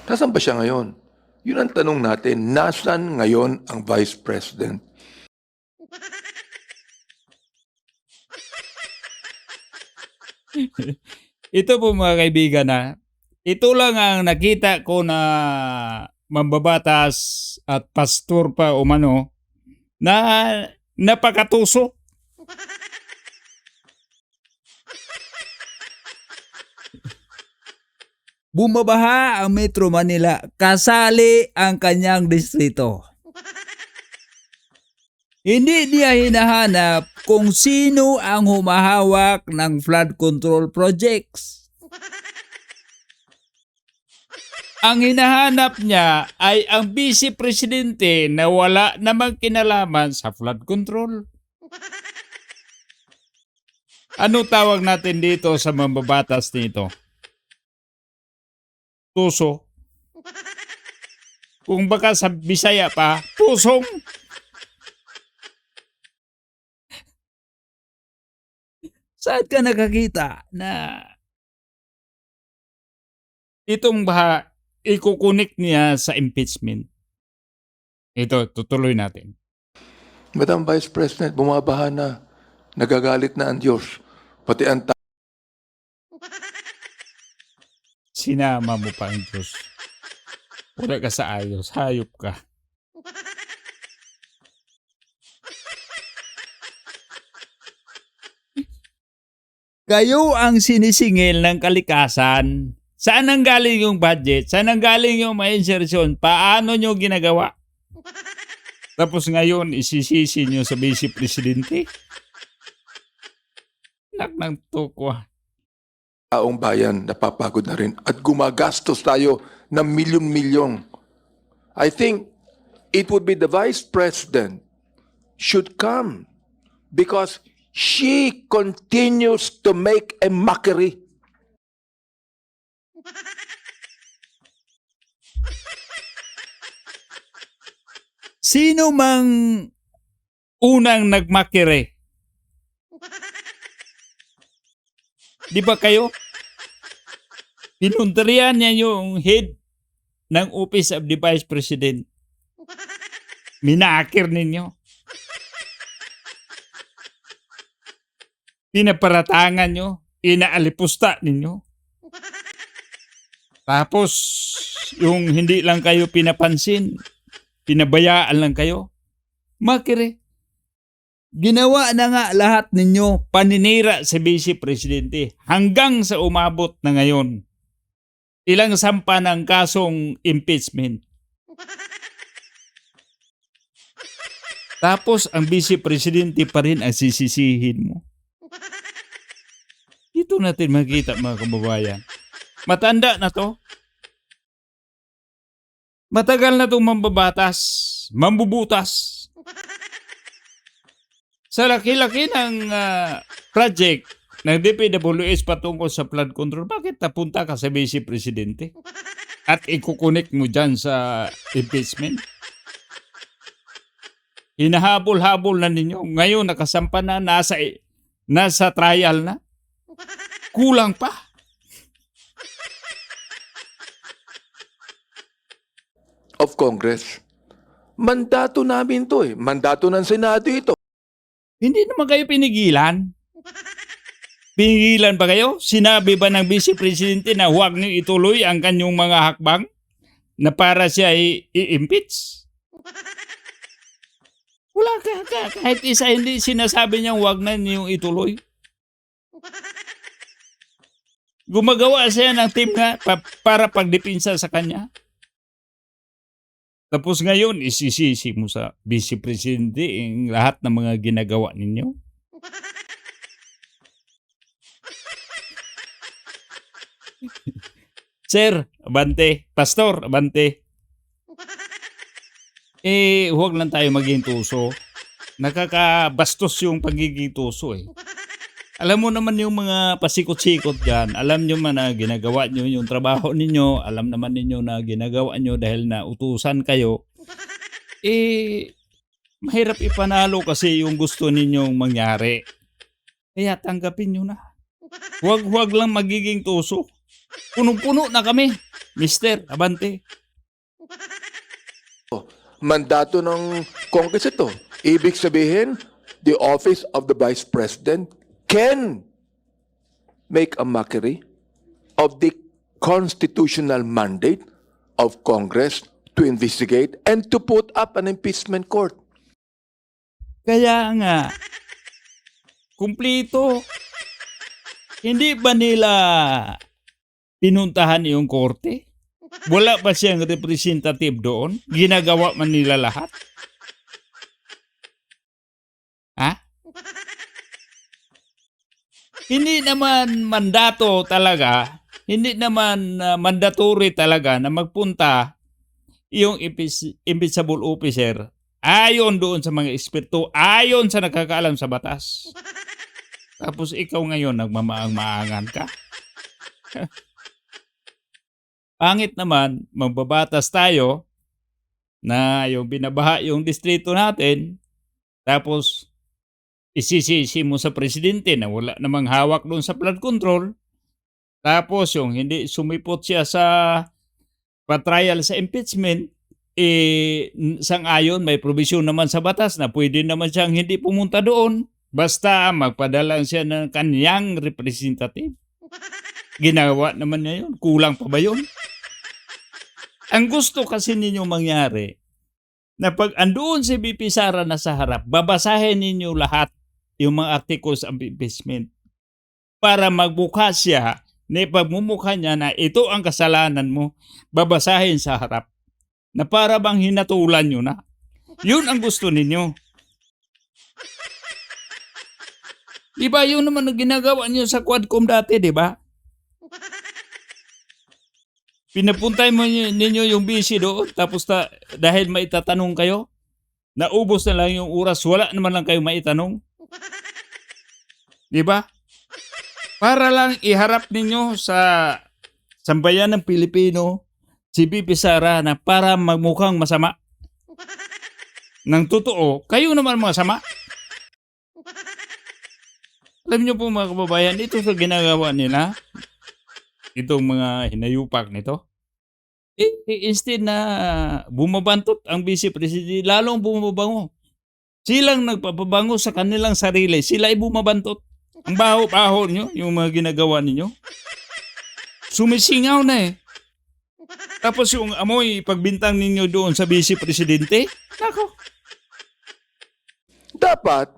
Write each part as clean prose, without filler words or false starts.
Nasaan ba siya ngayon? Yun ang tanong natin, nasaan ngayon ang Vice President? Ito po mga kaibigan ito lang ang nakita ko na mambabatas at pastor pa umano na napakatuso. Bumabaha ang Metro Manila, kasali ang kanyang distrito. Hindi niya hinahanap kung sino ang humahawak ng flood control projects. Ang hinahanap niya ay ang Vice Presidente na wala namang kinalaman sa flood control. Ano tawag natin dito sa mambabatas nito? Tuso. Kung baka sa Bisaya pa, pusong. Saan ka nakakita na itong baha ikukunik niya sa impeachment? Ito, tutuloy natin. Madam Vice President, bumabaha na. Nagagalit na ang Diyos. Pati ang Sinama mo pa ang Diyos. Wala ka sa ayos, hayop ka. Kayo ang sinisingil ng kalikasan. Saan ang galing yung budget? Saan ang galing yung mga insertion? Paano nyo ginagawa? Tapos ngayon, isisisi nyo sa Vice Presidente? Nak ng tukwa. taong bayan napapagod na rin at gumagastos tayo ng milyon-milyon. I think it would be the Vice President should come because she continues to make a mockery. Sino mang unang nagmakire? Di ba kayo? Pinunterian niya yung head ng Office of the Vice President. Minakir ninyo. Pinaparatangan nyo. Inaalipusta ninyo. Tapos, yung hindi lang kayo pinapansin, pinabayaan lang kayo. Makire. Ginawa na nga lahat ninyo paninira sa Vice Presidente hanggang sa umabot na ngayon. Ilang sampa ng kasong impeachment. Tapos ang Vice Presidente pa rin ang sisisihin mo. Dito natin makita mga kababayan. Matanda na to. Matagal na itong mambabatas, mambubutas. Sa laki-laki ng project ng DPWH patungkol sa flood control, bakit napunta ka sa Vice Presidente? At ikukunik mo dyan sa impeachment? Hinahabol-habol na ninyo. Ngayon nakasampa na, nasa trial na. Kulang pa. Of Congress. Mandato namin to eh. Mandato ng Senado ito. Hindi naman kayo pinigilan. Pinigilan ba kayo? Sinabi ba ng Vice Presidente na huwag niyo ituloy ang kanyang mga hakbang na para siya i-impeach? Wala ka. Kahit isa hindi sinasabi niyang huwag na niyong ituloy. Gumagawa siya ng team nga para pagdepensa sa kanya. Tapos ngayon, isisisi mo sa Vice Presidente ang lahat ng mga ginagawa ninyo. Sir, abante. Pastor, abante. Huwag lang tayo maging tuso. Nakakabastos yung pagiging tuso eh. Alam mo naman yung mga pasikot-sikot dyan. Alam nyo man na ginagawa nyo yung trabaho ninyo. Alam naman ninyo na ginagawa nyo dahil na utusan kayo. Mahirap ipanalo kasi yung gusto ninyong mangyari. Kaya tanggapin nyo na. Huwag lang magiging tuso. Punong-puno na kami. Mr. Abante. Mandato ng Congress ito. Ibig sabihin, the office of the Vice President can make a mockery of the constitutional mandate of Congress to investigate and to put up an impeachment court. Kaya nga, kumplito. Hindi ba nila pinuntahan yung korte? Wala ba siyang representative doon? Ginagawa man nila lahat? Ha? Hindi naman mandato talaga, hindi naman mandatory talaga na magpunta yung impeachable officer ayon doon sa mga eksperto, ayon sa nakakaalam sa batas. Tapos ikaw ngayon nagmamaang-maangan ka. Pangit naman, magbabatas tayo na yung binabaha yung distrito natin, tapos isisisi mo sa presidente na wala namang hawak doon sa flood control, tapos yung hindi sumipot siya sa patrial sa impeachment, sang-ayon may provision naman sa batas na pwede naman siyang hindi pumunta doon basta magpadala siya ng kanyang representative. Ginawa naman niya yun. Kulang pa ba yun? Ang gusto kasi ninyo mangyari na pag andoon si VP Sara na sa harap, babasahin ninyo lahat yung mga articles of impeachment para magbukas siya na ipagmumukha niya na ito ang kasalanan mo, babasahin sa harap na para bang hinatulan nyo na. Yun ang gusto ninyo. Diba yun naman ang ginagawa nyo sa Quadcom dati, diba? Pinapuntay mo ninyo yung busy doon, tapos dahil maitatanong kayo, naubos na lang yung oras, wala naman lang kayo maitanong. Diba? Para lang iharap ninyo sa sambayan ng Pilipino si VP Sara na para magmukhang masama. Nang totoo, kayo naman masama. Alam niyo po mga kababayan, ito sa ginagawa nila, itong mga hinayupak nito, instead na bumabantot ang Vice President, lalong bumabango. Silang nagpapabango sa kanilang sarili, sila ay bumabantot. Ang baho-baho nyo, yung mga ginagawa ninyo. Sumisingaw na eh. Tapos yung amoy pagbintang ninyo doon sa Vice Presidente, nako. Dapat,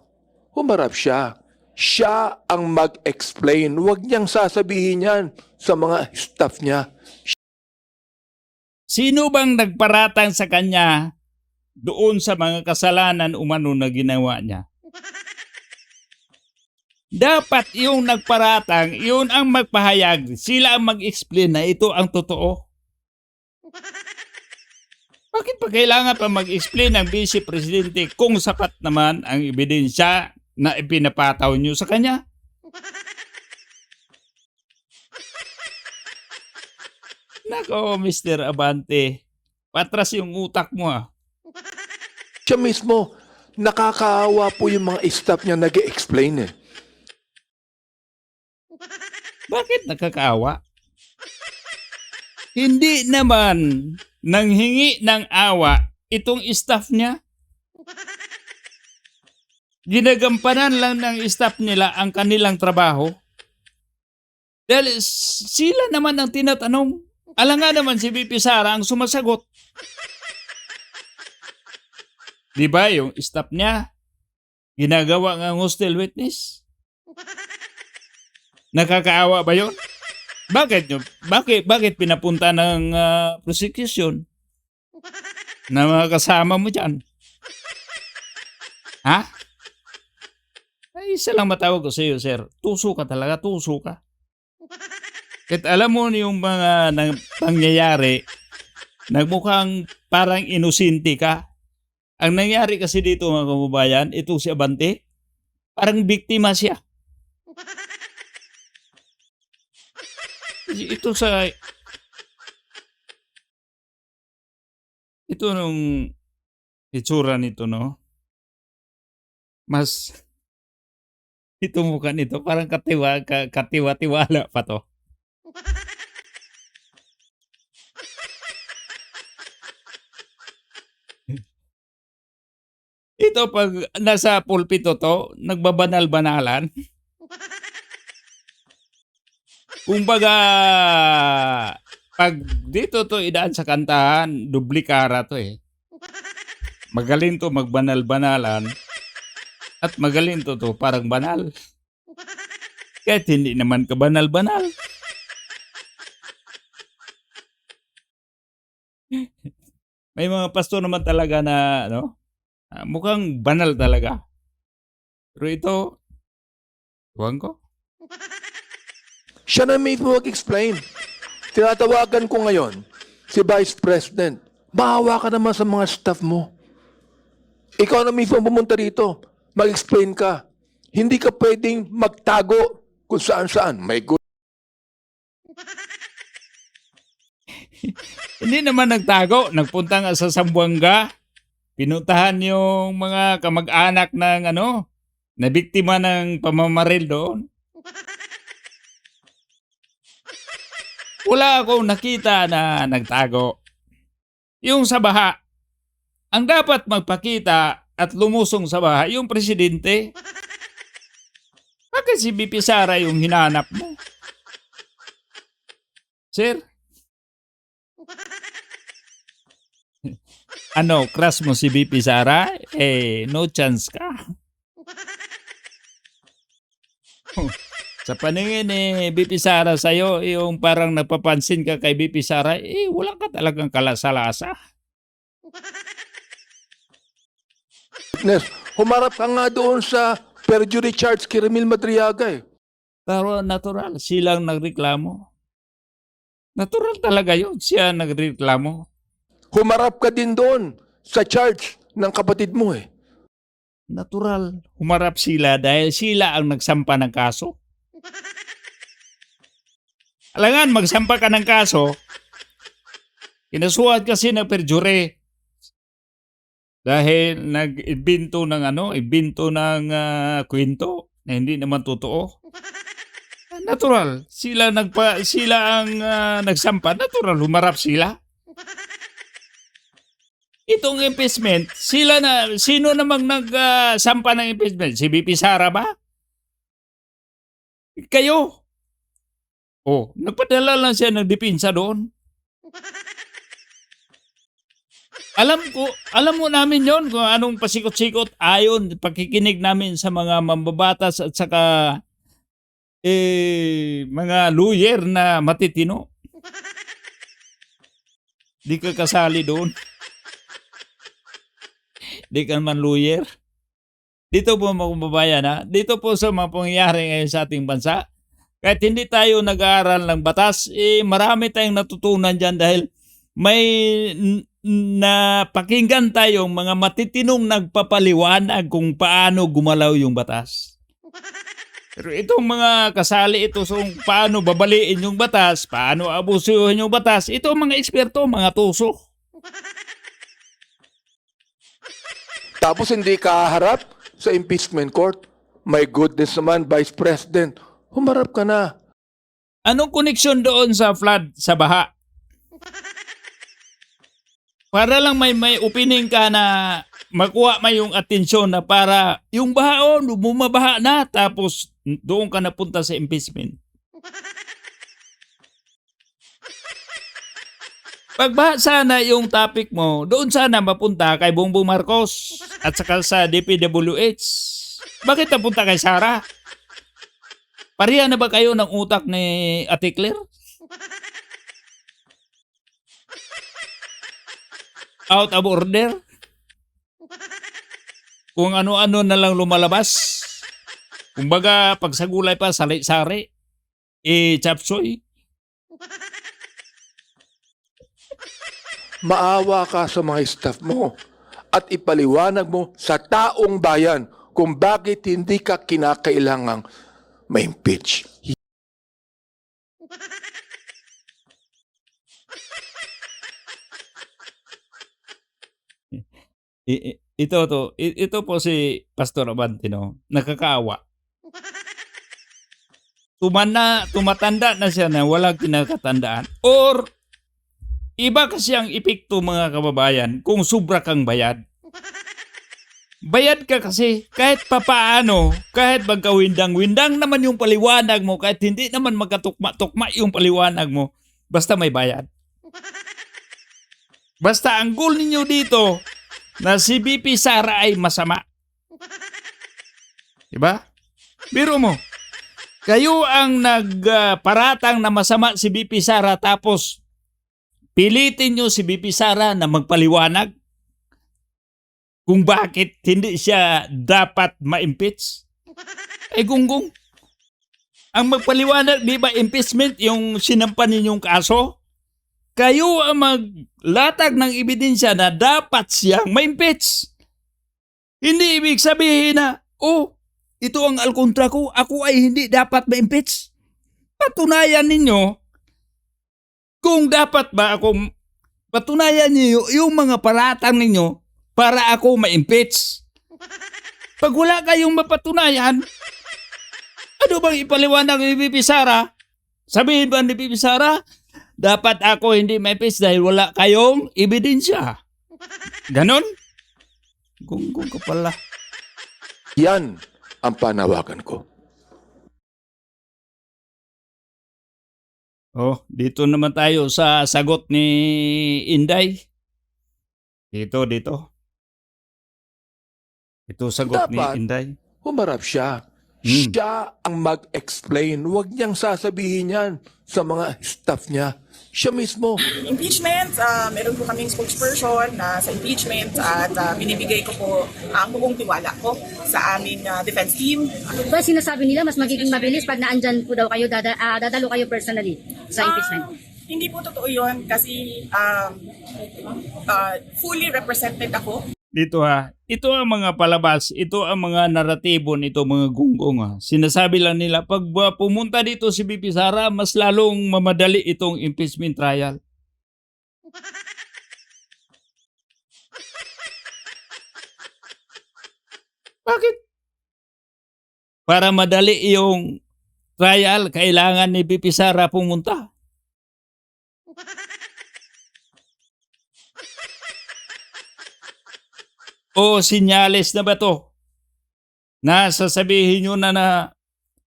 humarap siya. Siya ang mag-explain. Huwag niyang sasabihin yan sa mga staff niya. Sino bang nagparatang sa kanya doon sa mga kasalanan umano na ginawa niya? Dapat yung nagparatang, yun ang magpahayag. Sila ang mag-explain na ito ang totoo. Bakit pa kailangan pa mag-explain ng Vice Presidente kung sapat naman ang ebidensya na ipinapataw nyo sa kanya? Nako, Mr. Abante, patras yung utak mo ah. Siya mismo, nakakaawa po yung mga staff niya nag-explain eh. Bakit nakakaawa? Hindi naman nanghingi ng awa itong staff niya. Ginagampanan lang ng staff nila ang kanilang trabaho. Dahil sila naman ang tinatanong. Alam nga naman si VP Sara ang sumasagot. Di ba yung staff niya ginagawa ng hostile witness? Nakakaawa ba yun? Bakit pinapunta ng prosecution na mga kasama mo dyan? Ha? Ay, isa lang matawag ko sa iyo, sir. Tuso ka talaga, tuso ka. Kahit alam mo yung mga pangyayari, nagmukhang parang inosente ka. Ang nangyari kasi dito mga kababayan, ito si Abante, parang biktima siya. Ito nung itsura nito, no? Mas ito mukha nito, parang katiwa-tiwala pa to. Ito pag nasa pulpito to, nagbabanal-banalan. Kumbaga, pag dito to idaan sa kantahan, dublikara to eh. Magaling to magbanal-banalan at magaling to parang banal. Kahit hindi naman kabanal-banal. May mga pastor naman talaga na mukhang banal talaga. Pero ito, huwag ko. Siya na mismo mag-explain. Tinatawagan ko ngayon si Vice President. Bahawa ka naman sa mga staff mo. Ikaw na mismo pumunta rito. Mag-explain ka. Hindi ka pwedeng magtago kung saan-saan. May good. Hindi naman nagtago. Nagpunta nga sa Zamboanga. Pinuntahan yung mga kamag-anak ng na biktima ng pamamaril doon. Wala akong nakita na nagtago. Yung sa baha, ang dapat magpakita at lumusong sa baha, yung presidente. Bakit si BP Sara yung hinanap mo? Sir? Crush mo si BP Sara? No chance ka. Sa paningin BP Sara sa'yo, yung parang napapansin ka kay BP Sara, wala ka talagang kalasa-lasa. Humarap ka nga doon sa perjury charge kay Ramil Madriaga eh. Pero natural, silang nagreklamo. Natural talaga yun, siya nagreklamo. Humarap ka din doon sa charge ng kapatid mo eh. Natural, humarap sila dahil sila ang nagsampa ng kaso. Alangan, magsampa ka ng kaso, kinasuhan kasi ng perjury. Dahil nag-ibinto ng kwento na hindi naman totoo. Natural, sila ang nagsampa, natural humarap sila. Itong impeachment, sino namang nagsampa ng impeachment? Si BP Sara ba? Kayo. Nagpadala lang siya ng depensa doon. Alam mo namin yon kung anong pasikot-sikot ayon pakikinig namin sa mga mambabatas at saka mga lawyer na matitino. Di ka kasali doon. Di ka naman lawyer. Dito po mga kababayan dito po sa mga pangyayari ngayon sa ating bansa, kahit hindi tayo nag-aaral ng batas, marami tayong natutunan dyan dahil may napakinggan tayong mga matitinong nagpapaliwanag kung paano gumalaw yung batas. Pero itong mga kasali ito sa paano babaliin yung batas, paano abusuhin yung batas, ito mga eksperto, mga tuso. Tapos hindi ka harap sa impeachment court. My goodness naman, Vice President, humarap ka na. Anong koneksyon doon sa flood, sa baha? Para lang may opening ka na makuha mo yung atensyon na para yung baha bumabaha na tapos doon ka napunta sa impeachment. Pagbaha sana yung topic mo, doon sana mapunta kay Bongbong Marcos at saka sa DPWH. Bakit napunta kay Sara? Pareha na ba kayo ng utak ni Ate Claire? Out of order? Kung ano-ano na lang lumalabas. Kumbaga, pag sa gulay pa, sari-sari. Chapsoy. Maawa ka sa mga staff mo at ipaliwanag mo sa taong bayan kung bakit hindi ka kinakailangang ma-impeach. Ito po si Pastor Abantino, nakakaawa. Tumatanda na siya na walang kinakatandaan. Or, iba kasi ang epekto mga kababayan kung sobra kang bayad. Bayad ka kasi kahit papaano, kahit magkawindang-windang naman yung paliwanag mo, kahit hindi naman magkatukma-tukma yung paliwanag mo, basta may bayad. Basta ang goal ninyo dito na si BP Sara ay masama. Diba? Biro mo, kayo ang nagparatang na masama si BP Sara tapos pilitin nyo si BP Sara na magpaliwanag kung bakit hindi siya dapat ma-impeach. Gunggong. Ang magpaliwanag, di ba impeachment yung sinampan ninyong kaso? Kayo ang maglatag ng ebidensya na dapat siyang ma-impeach. Hindi ibig sabihin na, ito ang alkontra ko, ako ay hindi dapat ma-impeach. Patunayan ninyo kung dapat ba ako, patunayan niyo yung mga paratang ninyo para ako ma-impeach. Pag wala kayong mapatunayan, ano bang ipaliwanag ni BP Sara? Sabihin ba ni BP Sara, dapat ako hindi ma-impeach dahil wala kayong ebidensya. Ganon? Gunggong ka pala. Yan ang panawagan ko. Dito naman tayo sa sagot ni Inday. Dito. Ito sagot ni Dapat Inday. humarap siya. Siya ang mag-explain. Huwag niyang sasabihin yan sa mga staff niya. Siya mismo. Impeachment, meron po kaming spokesperson na sa impeachment at binibigay ko po ang buong tiwala ko sa aming defense team. Diba sinasabi nila mas magiging mabilis pag naandyan po daw kayo, dadalo kayo personally sa impeachment? Hindi po totoo yun kasi fully represented ako. Dito ito ang mga palabas, ito ang mga naratibo nito mga gunggong Sinasabi lang nila, pag pumunta dito si BP Sara, mas lalong mamadali itong impeachment trial. Bakit? Para madali yung trial, kailangan ni BP Sara pumunta. Sinyales na ba to? Na sasabihin nyo na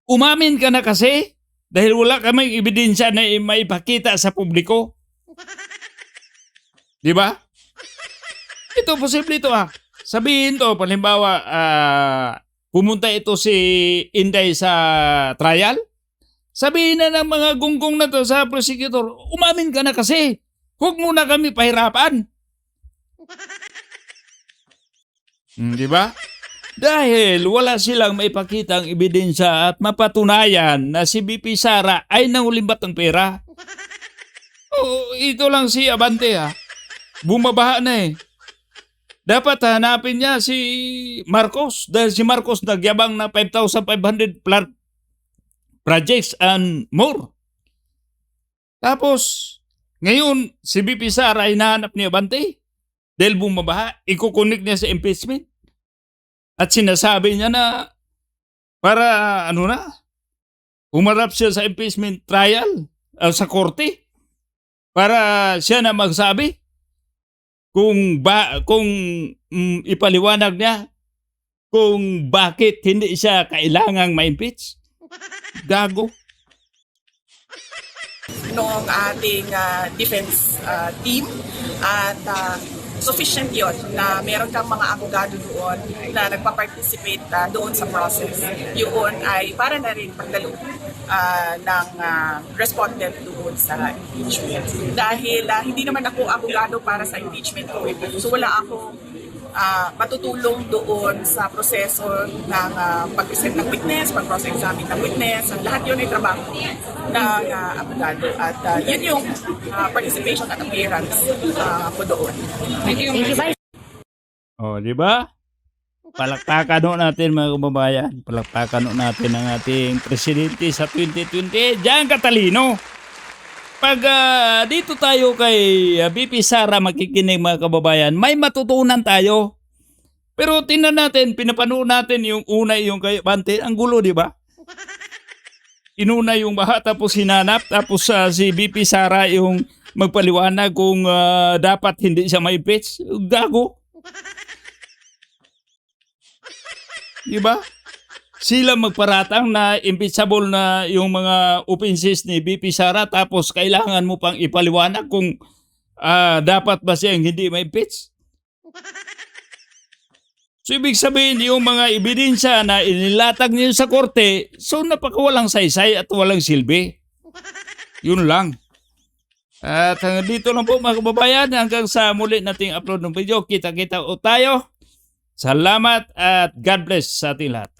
umamin ka na kasi dahil wala kaming ebidensya na maipakita sa publiko. Di ba? Ito, posible ito Sabihin to, palimbawa, pumunta ito si Inday sa trial. Sabihin na ng mga gunggong na to sa prosecutor, umamin ka na kasi. Huwag mo na kami pahirapan. Di ba? Dahil wala silang maipakita ang ebidensya at mapatunayan na si BP Sara ay nangulimbat ng pera. Ito lang si Abante Bumabaha na Dapat hanapin niya si Marcos dahil si Marcos nagyabang na 5,500 projects and more. Tapos, ngayon si BP Sara ay nahanap ni Abante dahil bumabaha, ikukunik niya sa impeachment. At sinasabi niya na para umarap siya sa impeachment trial sa korte para siya na magsabi kung ipaliwanag niya kung bakit hindi siya kailangang ma-impeach. Gago. Noong ating defense team at sufficient yun na meron kang mga abogado doon na nagpa-participate doon sa process. Yun ay para na rin pagdalo ng respondent doon sa impeachment. Dahil hindi naman ako abogado para sa impeachment ko. So wala akong matutulong doon sa proseso ng pag-present ng witness, pag-cross-examine ng witness. Ang lahat yun ay trabaho ng abogado. At yun yung participation at appearance ko doon. Thank you, Vice. Di ba? Palakpakan natin mga kababayan. Palakpakan natin ang ating presidente sa 2020. Diyan katalino. Pag dito tayo kay BP Sara makikinig mga kababayan, may matutunan tayo. Pero tingnan natin, pinapanood natin yung una yung kay Bante. Ang gulo, di ba? Inuna yung baha, tapos hinanap, tapos si BP Sara yung magpaliwanag kung dapat hindi siya ma-impeach. Gago. Di ba? Sila magparatang na impeachable na yung mga offenses ni BP Sara tapos kailangan mo pang ipaliwanag kung dapat ba siyang hindi ma-impeach. So ibig sabihin yung mga ebidensya na inilatag niyo sa korte, so napakawalang saysay at walang silbi. Yun lang. At hanggang dito lang po mga kababayan, hanggang sa muli nating upload ng video. Kita-kita o tayo. Salamat at God bless sa ating lahat.